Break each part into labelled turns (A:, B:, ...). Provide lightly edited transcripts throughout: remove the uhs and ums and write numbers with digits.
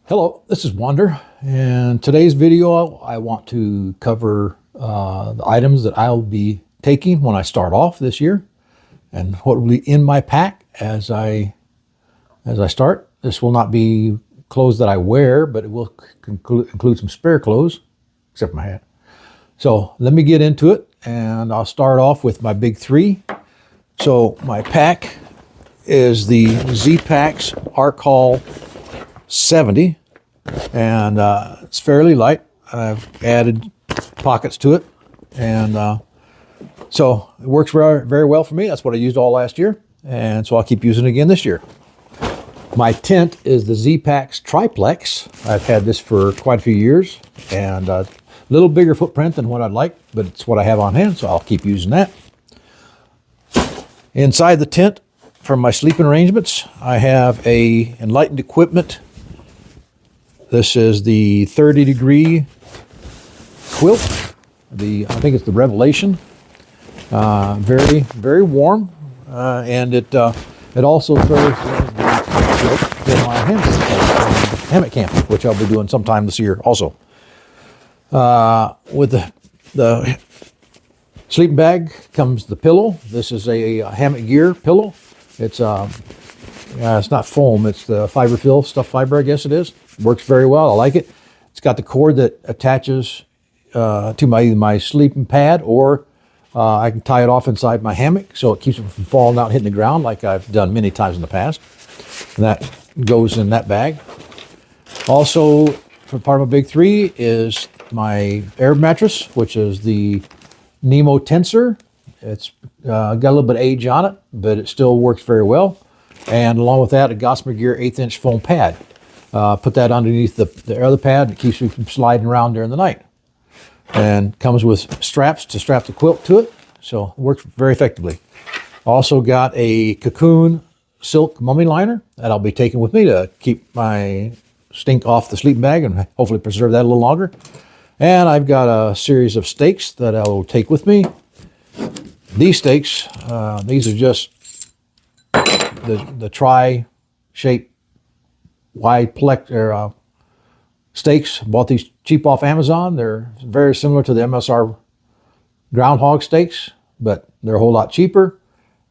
A: Hello, this is Wander, and today's video I want to cover the items that I'll be taking when I start off this year, and what will be in my pack as I start. This will not be clothes that I wear, but it will include some spare clothes, except for my hat. So let me get into it, and I'll start off with my big three. So my pack is the Z-Packs Arc Haul 70, and it's fairly light. I've added pockets to it, and so it works very, very well for me. That's what I used all last year, and so I'll keep using it again this year. My tent is the Z-Packs Triplex. I've had this for quite a few years, and a little bigger footprint than what I'd like, but it's what I have on hand, so I'll keep using that. Inside the tent, for my sleeping arrangements, I have a Enlightened Equipment. This is the 30-degree quilt. I think it's the Revelation. Very, very warm, and it also serves as the in my hammock camp, which I'll be doing sometime this year also. With the sleeping bag comes the pillow. This is a hammock gear pillow. It's not foam, it's the fiberfill, stuffed fiber, I guess it is. Works very well, I like it. It's got the cord that attaches to my sleeping pad, or I can tie it off inside my hammock so it keeps it from falling out and hitting the ground like I've done many times in the past. And that goes in that bag. Also, for part of my big three is my air mattress, which is the Nemo Tensor. It's got a little bit of age on it, but it still works very well. And along with that, a Gossamer Gear 1/8" foam pad. Put that underneath the other pad, and it keeps me from sliding around during the night. And comes with straps to strap the quilt to it, so it works very effectively. Also got a Cocoon silk mummy liner that I'll be taking with me to keep my stink off the sleeping bag and hopefully preserve that a little longer. And I've got a series of stakes that I will take with me. These stakes, these are just the tri-shaped wide stakes. Bought these cheap off Amazon. They're very similar to the MSR groundhog stakes, but they're a whole lot cheaper.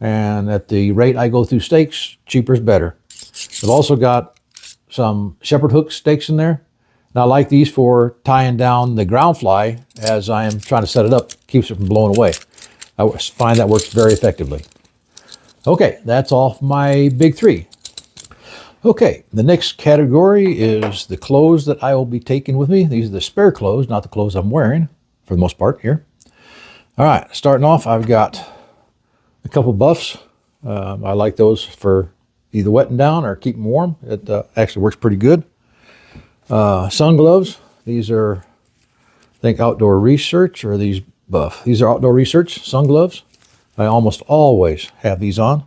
A: And at the rate I go through stakes, cheaper is better. I've also got some shepherd hook stakes in there. And I like these for tying down the ground fly as I am trying to set it up. Keeps it from blowing away. I find that works very effectively. Okay, that's all for my big three. Okay, the next category is the clothes that I will be taking with me. These are the spare clothes, not the clothes I'm wearing, for the most part here. All right, starting off, I've got a couple buffs. I like those for either wetting down or keeping warm. It actually works pretty good. Sun gloves. These are, I think, Outdoor Research, or these buff. These are Outdoor Research sun gloves. I almost always have these on.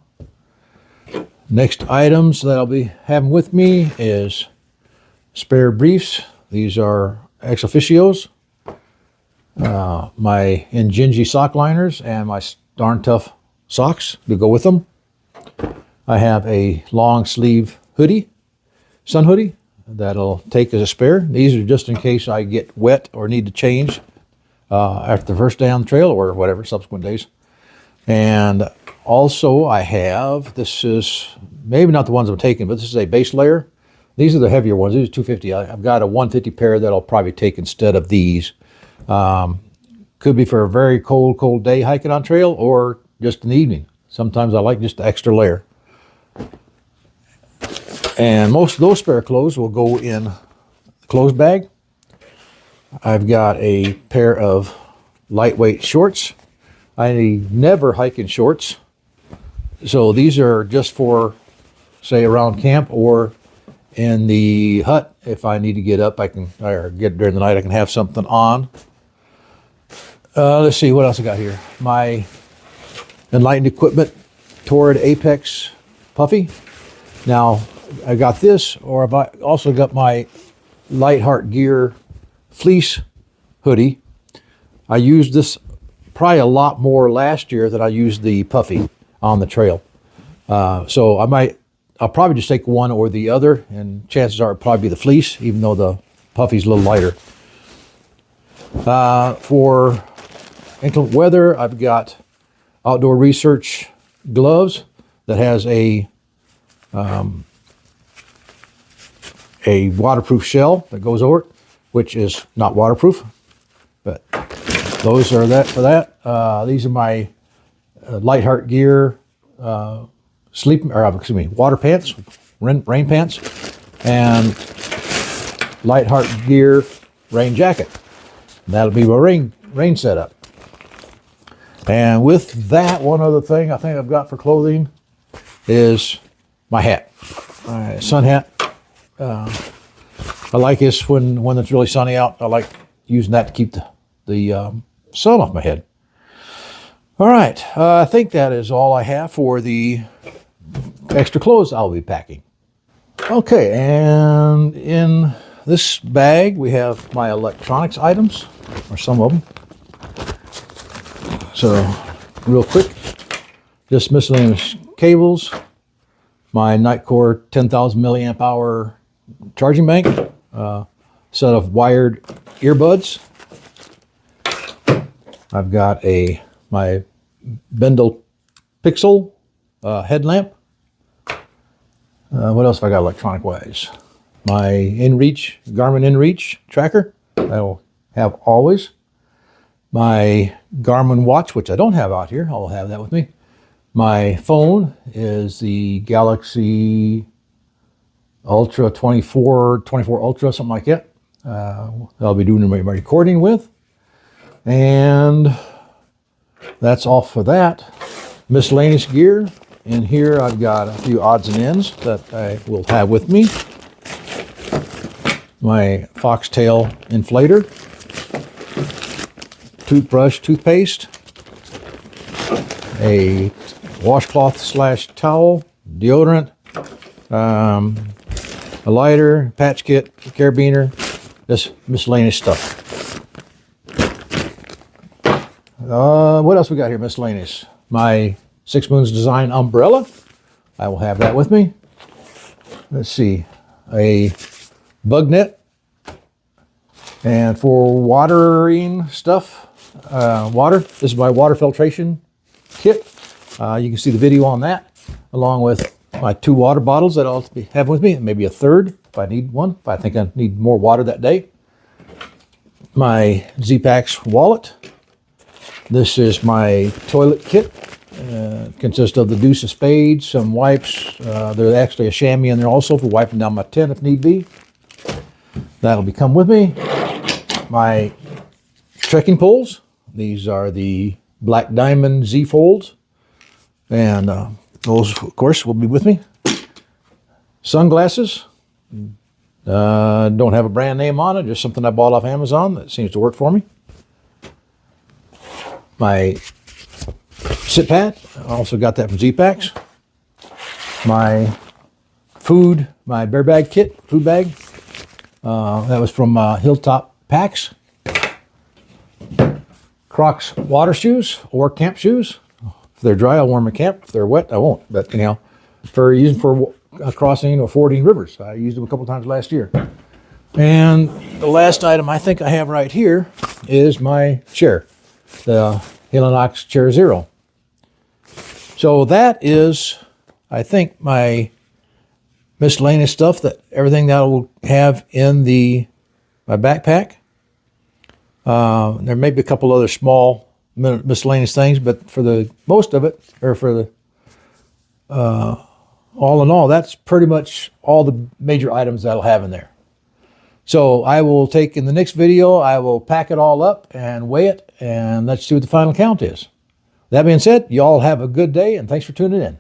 A: Next items that I'll be having with me is spare briefs. These are ex officios. My Injinji sock liners and my Darn Tough socks to go with them. I have a long sleeve hoodie, sun hoodie, that'll take as a spare. These are just in case I get wet or need to change after the first day on the trail or whatever, subsequent days. And also I have, this is maybe not the ones I'm taking, but this is a base layer. These are the heavier ones. These are 250. I've got a 150 pair that I'll probably take instead of these. Could be for a very cold day hiking on trail, or just an evening. Sometimes I like just the extra layer. And most of those spare clothes will go in the clothes bag. I've got a pair of lightweight shorts. I never hike in shorts, so these are just for, say, around camp or in the hut. If I need to get up, or get during the night, I can have something on. Let's see what else I got here. My Enlightened Equipment Torrid Apex Puffy. Now, I got this, or I've also got my Lightheart Gear fleece hoodie. I used this probably a lot more last year than I used the puffy on the trail. So I might I'll probably just take one or the other, and chances are it'll probably be the fleece, even though the puffy's a little lighter. For inclement weather, I've got Outdoor Research gloves that has a waterproof shell that goes over it, which is not waterproof, but those are that for that. These are my Lightheart Gear water pants, rain pants, and Lightheart Gear rain jacket. That'll be my rain setup. And with that, one other thing I think I've got for clothing is my hat, my sun hat. I like this when it's really sunny out. I like using that to keep the sun off my head. All right, I think that is all I have for the extra clothes I'll be packing. Okay, and in this bag we have my electronics items, or some of them. So, real quick, just miscellaneous cables, my Nightcore 10,000 milliamp hour charging bank, set of wired earbuds. I've got my Bendel Pixel headlamp. What else have I got electronic wise? My Garmin InReach tracker, I'll have always. My Garmin watch, which I don't have out here, I'll have that with me. My phone is the Galaxy Ultra 24 Ultra, something like that. I'll be doing my recording with. And that's all for that. Miscellaneous gear. In here I've got a few odds and ends that I will have with me. My foxtail inflator, toothbrush, toothpaste, a washcloth / towel, deodorant, a lighter, patch kit, carabiner, just miscellaneous stuff. What else we got here miscellaneous? My Six Moons Design umbrella. I will have that with me. Let's see. A bug net. And for watering stuff, this is my water filtration kit. You can see the video on that, along with my 2 water bottles that I'll have with me, and maybe a third if I need one, if I think I need more water that day. My Z-Packs wallet. This is my toilet kit. Consists of the deuce of spades, some wipes. There's actually a chamois in there also for wiping down my tent if need be. That'll be come with me. My trekking poles. These are the Black Diamond Z folds, and those, of course, will be with me. Sunglasses. Don't have a brand name on it, just something I bought off Amazon that seems to work for me. My sit pad, I also got that from Z-Packs. My food, my bear bag kit, food bag. That was from Hilltop Packs. Crocs water shoes or camp shoes. If they're dry, I'll wear them in camp. If they're wet, I won't. But anyhow, for using for crossing or fording rivers. I used them a couple times last year. And the last item I think I have right here is my chair, the Helinox Chair Zero. So that is, I think, my miscellaneous stuff, everything that I will have in my backpack. There may be a couple other small miscellaneous things, but for the most of it, or for the all in all, that's pretty much all the major items that I'll have in there. So I will take in the next video, I will pack it all up and weigh it, and let's see what the final count is. That being said, you all have a good day, and thanks for tuning in.